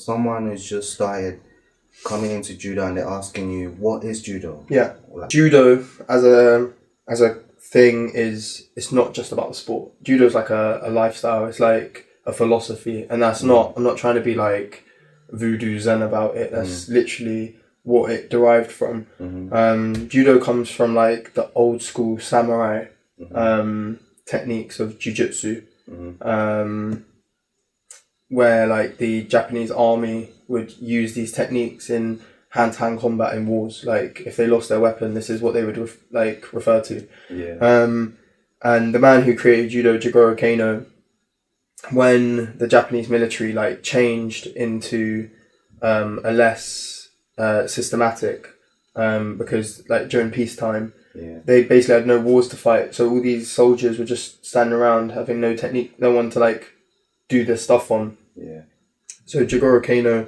Someone who's just started coming into judo and they're asking you, what is judo? Yeah. Like, Judo as a thing it's not just about the sport. Judo is like a lifestyle. It's like a philosophy, and that's not. I'm not trying to be like voodoo zen about it. That's literally what it derived from. Judo comes from like the old school samurai techniques of jiu-jitsu, where like the Japanese army would use these techniques in hand-to-hand combat in wars. Like if they lost their weapon, this is what they would refer to. And the man who created judo, Jigoro Kano, when the Japanese military like changed into a less systematic, because like during peacetime, they basically had no wars to fight, so all these soldiers were just standing around having no technique, no one to like do their stuff on. So Jigoro Kano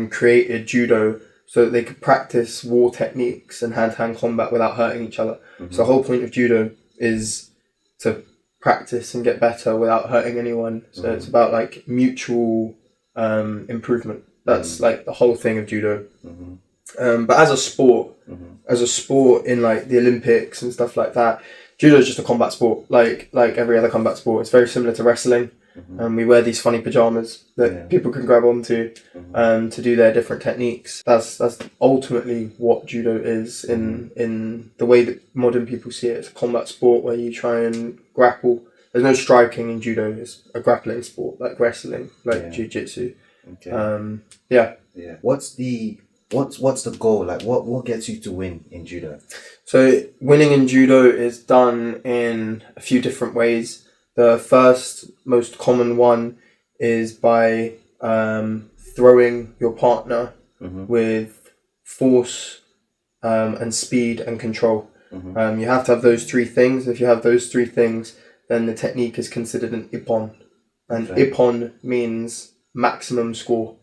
created judo so that they could practice war techniques and hand-to-hand combat without hurting each other. So the whole point of judo is to practice and get better without hurting anyone. So it's about like mutual improvement. That's like the whole thing of judo. But as a sport in like the Olympics and stuff like that, judo is just a combat sport, like every other combat sport. It's very similar to wrestling. We wear these funny pajamas that people can grab onto to do their different techniques. That's ultimately what judo is in the way that modern people see it. It's a combat sport where you try and grapple. There's no striking in judo. It's a grappling sport, like wrestling, like jiu-jitsu. What's the goal? Like what gets you to win in judo? So winning in judo is done in a few different ways. The first most common one is by throwing your partner with force and speed and control. You have to have those three things. If you have those three things, then the technique is considered an Ippon. And Ippon means maximum score.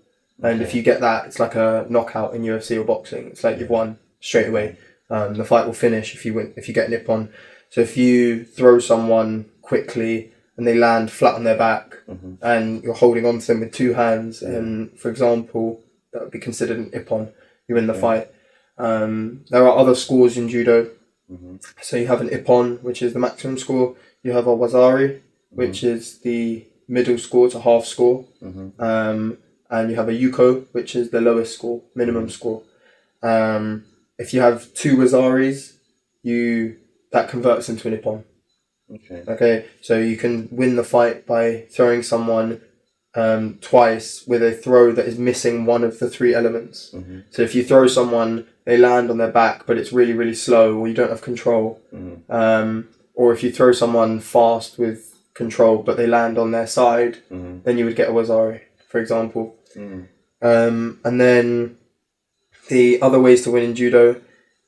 And if you get that, it's like a knockout in UFC or boxing. It's like you've won straight away. The fight will finish if you get an Ippon. So if you throw someone quickly and they land flat on their back and you're holding on to them with two hands, and for example, that would be considered an Ippon. You win the fight. There are other scores in judo. So you have an Ippon, which is the maximum score. You have a Waza-ari, which is the middle score to half score. And you have a Yuko, which is the lowest score, minimum score. If you have two Waza-aris, that converts into an Ippon. Okay, so you can win the fight by throwing someone twice with a throw that is missing one of the three elements. So if you throw someone, they land on their back, but it's really, really slow, or you don't have control. Or if you throw someone fast with control, but they land on their side, then you would get a Waza-ari, for example. And then the other ways to win in judo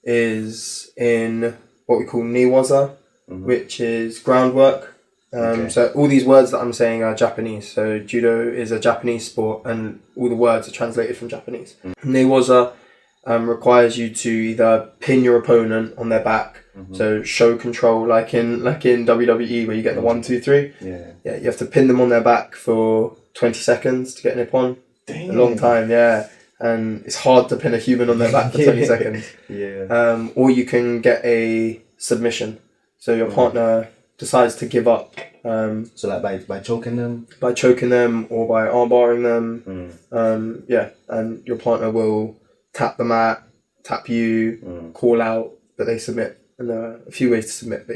is in what we call ni-waza, which is groundwork. So all these words that I'm saying are Japanese. So judo is a Japanese sport, and all the words are translated from Japanese. Ni-waza requires you to either pin your opponent on their back, so show control, like in WWE where you get the 1, 2, 3. You have to pin them on their back for 20 seconds to get an Ippon. A long time, and it's hard to pin a human on their back for 20 seconds. Or you can get a submission. So your partner decides to give up. So like by choking them? By choking them or by armbarring them. And your partner will tap the mat, tap you, call out, but they submit. And there are a few ways to submit, but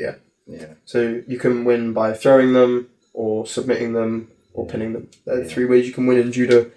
So you can win by throwing them or submitting them or pinning them. There are 3 ways you can win in judo.